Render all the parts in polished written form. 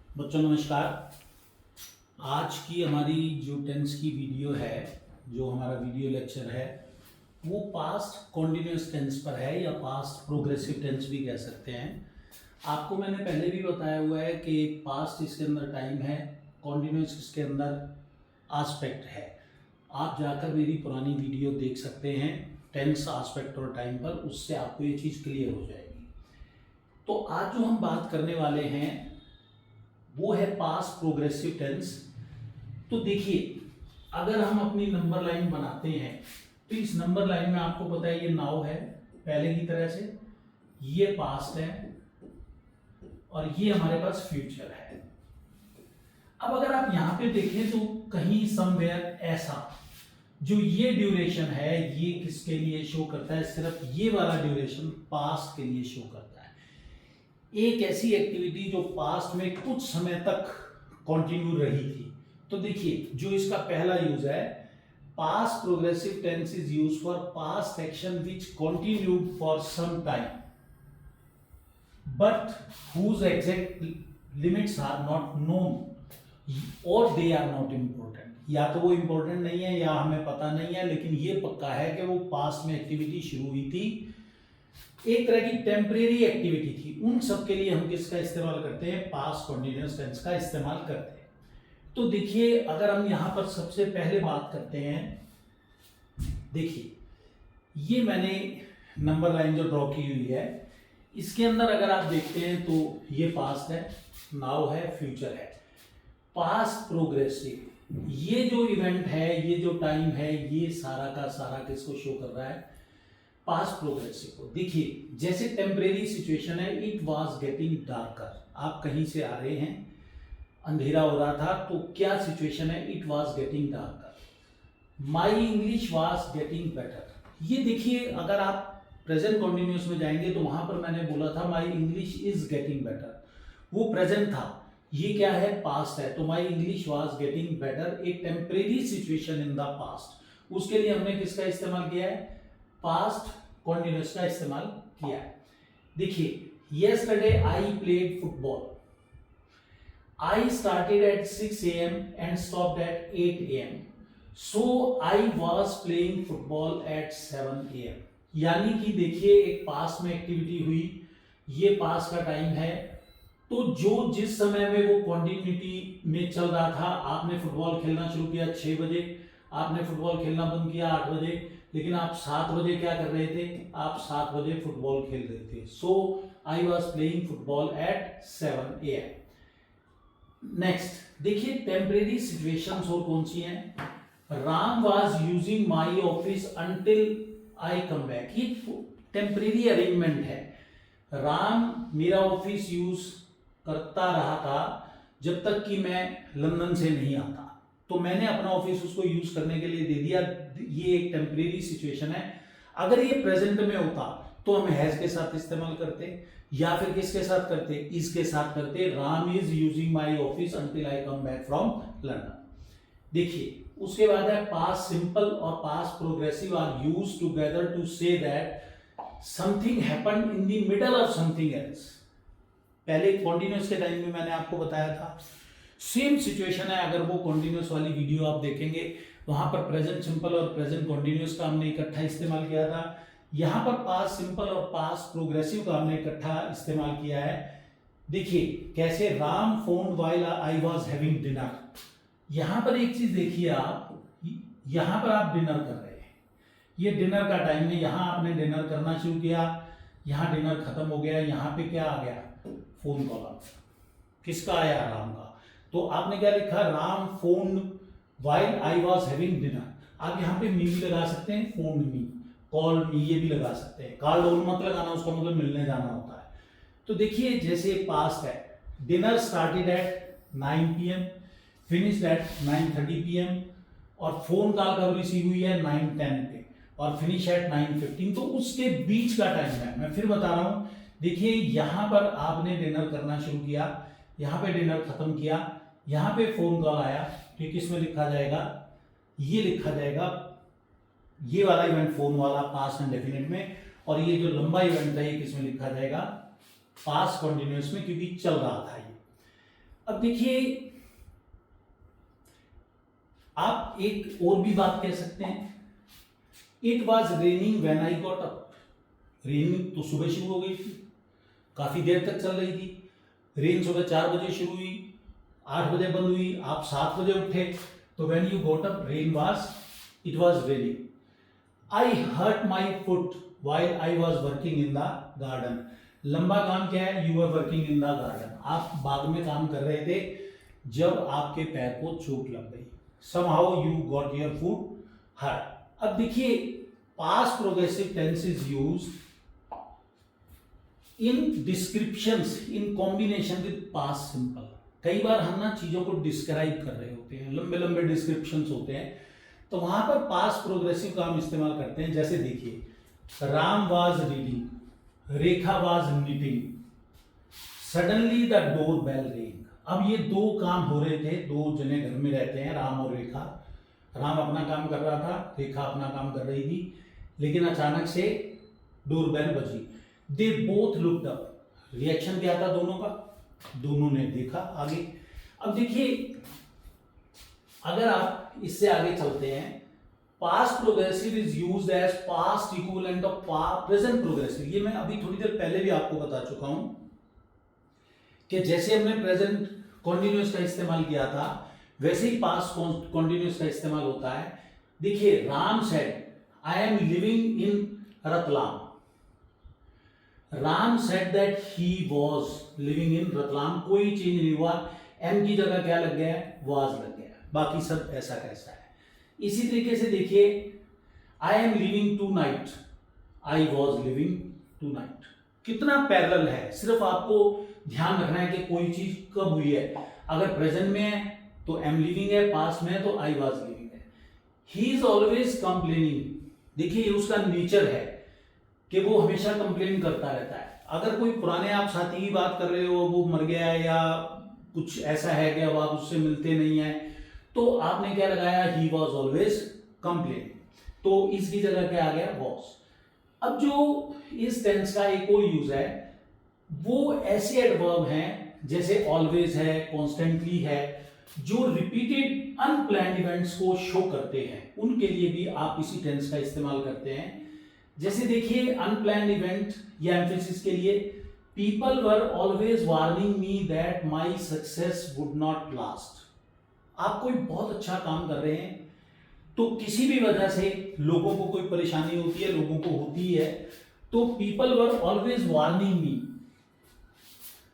बच्चों नमस्कार। आज की हमारी जो टेंस की वीडियो है, जो हमारा वीडियो लेक्चर है, वो पास्ट कॉन्टिन्यूस टेंस पर है या पास्ट प्रोग्रेसिव टेंस भी कह सकते हैं। आपको मैंने पहले भी बताया हुआ है कि पास्ट इसके अंदर टाइम है, कॉन्टिन्यूस इसके अंदर आस्पेक्ट है। आप जाकर मेरी पुरानी वीडियो देख सकते हैं टेंस आस्पेक्ट और टाइम पर, उससे आपको ये चीज़ क्लियर हो जाएगी। तो आज जो हम बात करने वाले हैं वो है पास्ट प्रोग्रेसिव टेंस। तो देखिए, अगर हम अपनी नंबर लाइन बनाते हैं तो इस नंबर लाइन में आपको पता है ये नाउ है पहले की तरह से, ये पास्ट है और ये हमारे पास फ्यूचर है। अब अगर आप यहां पे देखें तो कहीं समवेयर ऐसा जो ये ड्यूरेशन है ये किसके लिए शो करता है, सिर्फ ये वाला ड्यूरेशन पास्ट के लिए शो करता है। एक ऐसी एक्टिविटी जो पास्ट में कुछ समय तक कंटिन्यू रही थी। तो देखिए, जो इसका पहला यूज है, past progressive tense is use for past action which continued for some time but whose exact limits are not known और दे आर नॉट इम्पोर्टेंट। या तो वो इम्पोर्टेंट नहीं है या हमें पता नहीं है, लेकिन ये पक्का है कि वो पास्ट में एक्टिविटी शुरू हुई थी, एक तरह की टेम्परेरी एक्टिविटी थी। उन सब के लिए हम किसका इस्तेमाल करते हैं? पास्ट कॉन्टिन्यूअस टेंस का इस्तेमाल करते हैं। तो देखिए, अगर हम यहां पर सबसे पहले बात करते हैं, देखिए ये मैंने नंबर लाइन जो ड्रॉ की हुई है, इसके अंदर अगर आप देखते हैं तो ये पास्ट है, नाउ है, फ्यूचर है। पास्ट प्रोग्रेसिव, ये जो इवेंट है, ये जो टाइम है, ये सारा का सारा किसको शो कर रहा है? पास्ट प्रोग्रेसिव को। देखिए, जैसे टेम्परेरी सिचुएशन है, इट वाज गेटिंग डार्कर। आप कहीं से आ रहे हैं, अंधेरा हो रहा था, तो क्या सिचुएशन है? It was getting darker. My English was getting better. ये देखिए, अगर आप प्रेजेंट कॉन्टिन्यूस में जाएंगे तो वहां पर मैंने बोला था my English is getting better, वो प्रेजेंट था। ये क्या है? पास्ट है। तो my English was getting better, एक temporary situation in the past, उसके लिए हमने किसका इस्तेमाल किया है? पास्ट कॉन्टिन्यूस का इस्तेमाल किया है। देखिए, yesterday I played football. I started at 6 a.m. and stopped at 8 a.m. So I was playing football at 7 a.m. यानी कि देखिए, एक पास्ट में एक्टिविटी हुई, ये पास्ट का टाइम है, तो जो जिस समय में वो कॉन्टिन्यूटी में चल रहा था, आपने फुटबॉल खेलना शुरू किया 6 बजे, आपने फुटबॉल खेलना बंद किया 8 बजे, लेकिन आप 7 बजे क्या कर रहे थे? आप 7 बजे फुटबॉल खेल रहे थे। So I was playing football at 7 AM। Next देखिए, टेम्परेरी सिचुएशंस और कौन सी हैं? Ram was using my office until I come back. ये टेम्परेरी अरेंजमेंट है। राम मेरा ऑफिस यूज करता रहा था जब तक कि मैं लंदन से नहीं आता, तो मैंने अपना ऑफिस उसको यूज करने के लिए दे दिया। ये एक टेम्परेरी सिचुएशन है। अगर ये प्रेजेंट में होता तो हम हैज के साथ इस्तेमाल करते, या फिर किसके साथ करते? इज के साथ करते। Ram is using my office until I come back from London. देखिए, उसके बाद है पास्ट सिंपल और past progressive are used together to say that something happened in the middle of something else. पहले कॉन्टिन्यूस के टाइम में मैंने आपको बताया था, सेम सिचुएशन है। अगर वो कॉन्टिन्यूस वाली वीडियो आप देखेंगे, वहां पर प्रेजेंट सिंपल और प्रेजेंट कॉन्टिन्यूस का हमने इकट्ठा इस्तेमाल किया था। यहां पर पास्ट सिंपल और पास्ट प्रोग्रेसिव का हमने इकट्ठा इस्तेमाल किया है। देखिए कैसे, Ram phone while I was having dinner. यहां पर एक चीज देखिए, आप यहां पर आप डिनर कर रहे हैं, ये डिनर का टाइम है, यहां आपने डिनर करना शुरू किया, यहां डिनर खत्म हो गया, यहां पे क्या आ गया? फोन कॉल आ गया। किसका आया? राम का। तो आपने क्या लिखा? Ram phone while I was having dinner. आप यहाँ पे मी भी लगा सकते हैं, फोन मी, कॉल मी, ये भी लगा सकते हैं। कॉल ऑन मत लगाना, उसका मतलब मिलने जाना होता है। तो देखिए, जैसे पास्ट है, dinner started at 9 PM, finished at 9:30 PM, और फोन कॉल कब रिसीव हुई है? 9:10 पे, और फिनिश एट 9:15। तो उसके बीच का टाइम है। मैं फिर बता रहा हूं, देखिए यहां पर आपने डिनर करना शुरू किया, यहां पे डिनर खत्म किया, यहां पे फोन कॉल आया, तो किस में लिखा जाएगा? ये लिखा जाएगा, ये वाला इवेंट फोन वाला पास्ट इंडेफिनिट में, और ये जो लंबा इवेंट था ये किस में लिखा जाएगा? पास्ट कॉन्टिन्यूअस में, क्योंकि चल रहा था ये। अब देखिए, आप एक और भी बात कह सकते हैं, it was raining when I got up. Raining तो सुबह शुरू हो गई थी, काफी देर तक चल रही थी। रेन सुबह 4 बजे शुरू हुई, 8 बजे बंद हुई, आप 7 बजे उठे, तो when you got up rain was, it was raining. I hurt my foot while I was working in the garden. लंबा काम क्या है, you are working in the garden, आप बाग में काम कर रहे थे जब आपके पैर को चोट लग गई। somehow you got your foot hurt। अब देखिए, past progressive tense is used in descriptions in combination with past simple. कई बार हम ना चीजों को डिस्क्राइब कर रहे होते हैं, लंबे लंबे डिस्क्रिप्शंस होते हैं, तो वहां पर पास्ट प्रोग्रेसिव का हम इस्तेमाल करते हैं। जैसे देखिए, Ram was reading, Rekha was knitting, suddenly the doorbell ring. अब ये दो काम हो रहे थे, दो जने घर में रहते हैं, राम और रेखा। राम अपना काम कर रहा था, रेखा अपना काम कर रही थी, लेकिन अचानक से डोर बेल बजी। They both looked up. Reaction क्या था दोनों का, दोनों ने देखा आगे। अब देखिए, अगर आप इससे आगे चलते हैं, past progressive is used as past equivalent of present progressive. ये मैं अभी थोड़ी देर पहले भी आपको बता चुका हूं कि जैसे हमने प्रेजेंट कॉन्टिन्यूअस का इस्तेमाल किया था, वैसे ही पास्ट कॉन्टिन्यूअस का इस्तेमाल होता है। देखिए, Ram said I am living in Ratlam. Ram said that he was living in Ratlam, कोई चेंज नहीं हुआ, एम की जगह क्या लग गया है, वाज लग गया, बाकी सब ऐसा कैसा है। इसी तरीके से देखिए, I am living tonight, I was living tonight. कितना पैरेलल है, सिर्फ आपको ध्यान रखना है कि कोई चीज कब हुई है। अगर प्रेजेंट में है तो एम लिविंग है, पास्ट में है तो आई वॉज लिविंग है। ही इज ऑलवेज कंप्लेनिंग, देखिए उसका नेचर है कि वो हमेशा कंप्लेन करता रहता है। अगर कोई पुराने आप साथी की बात कर रहे हो, वो मर गया है या कुछ ऐसा है कि अब आप उससे मिलते नहीं है, तो आपने क्या लगाया, ही वॉज ऑलवेज कंप्लेन, तो इसकी जगह क्या आ गया, वॉज। अब जो इस टेंस का एक और यूज है, वो ऐसे एडवर्ब हैं जैसे ऑलवेज है, कॉन्स्टेंटली है, जो रिपीटेड अनप्लान्ड इवेंट्स को शो करते हैं, उनके लिए भी आप इसी टेंस का इस्तेमाल करते हैं। जैसे देखिए, अनप्लान्ड इवेंट या एम्फेसिस के लिए, people were always warning me that my success would not last. आप कोई बहुत अच्छा काम कर रहे हैं, तो किसी भी वजह से लोगों को कोई परेशानी होती है, लोगों को होती है, तो people were always warning me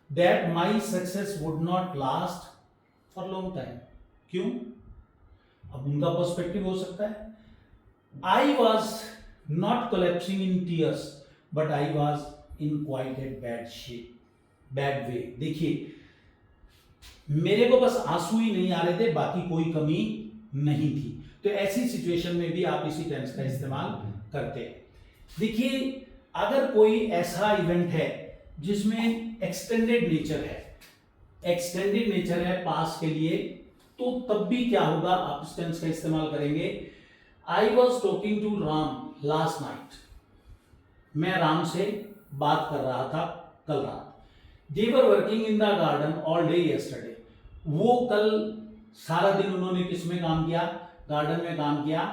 that my success would not last for long time. क्यों? अब उनका पर्सपेक्टिव हो सकता है, I was not collapsing in tears but I was in quite a bad shape, bad way. देखिए, मेरे को बस आंसू ही नहीं आ रहे थे, बाकी कोई कमी नहीं थी। तो ऐसी सिचुएशन में भी आप इसी टेंस का इस्तेमाल करते हैं। देखिए, अगर कोई ऐसा इवेंट है जिसमें एक्सटेंडेड नेचर है, एक्सटेंडेड नेचर है पास्ट के लिए, तो तब भी क्या होगा, आप इस टेंस का इस्तेमाल करेंगे। I was talking to Ram last night, मैं राम से बात कर रहा था कल रात। They were working in the garden all day yesterday, वो कल सारा दिन उन्होंने किस में काम किया, गार्डन में काम किया।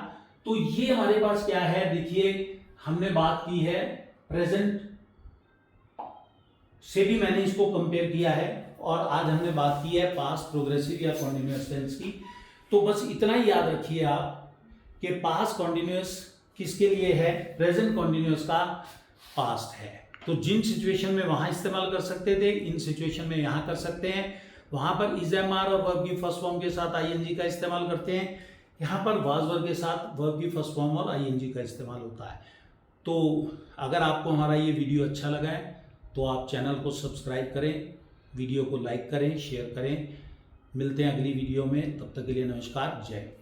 तो ये हमारे पास क्या है, देखिए हमने बात की है प्रेजेंट से भी मैंने इसको कंपेयर किया है, और आज हमने बात की है पास्ट प्रोग्रेसिव या कॉन्टिन्यूअस टेंस की। तो बस इतना ही याद रखिए आप कि पास्ट कॉन्टिन्यूअस किसके लिए है, प्रेजेंट कॉन्टिन्यूअस का पास्ट है। तो जिन सिचुएशन में वहां इस्तेमाल कर सकते थे, इन सिचुएशन में यहां कर सकते हैं। वहां पर इज एम आर और वर्ब की फर्स्ट फॉर्म के साथ आईएनजी का इस्तेमाल करते हैं, यहाँ पर वाज वर्ब के साथ वर्ब की फर्स्ट फॉर्म और आईएनजी का इस्तेमाल होता है। तो अगर आपको हमारा ये वीडियो अच्छा लगा है तो आप चैनल को सब्सक्राइब करें, वीडियो को लाइक करें, शेयर करें। मिलते हैं अगली वीडियो में, तब तक के लिए नमस्कार, जय हिंद।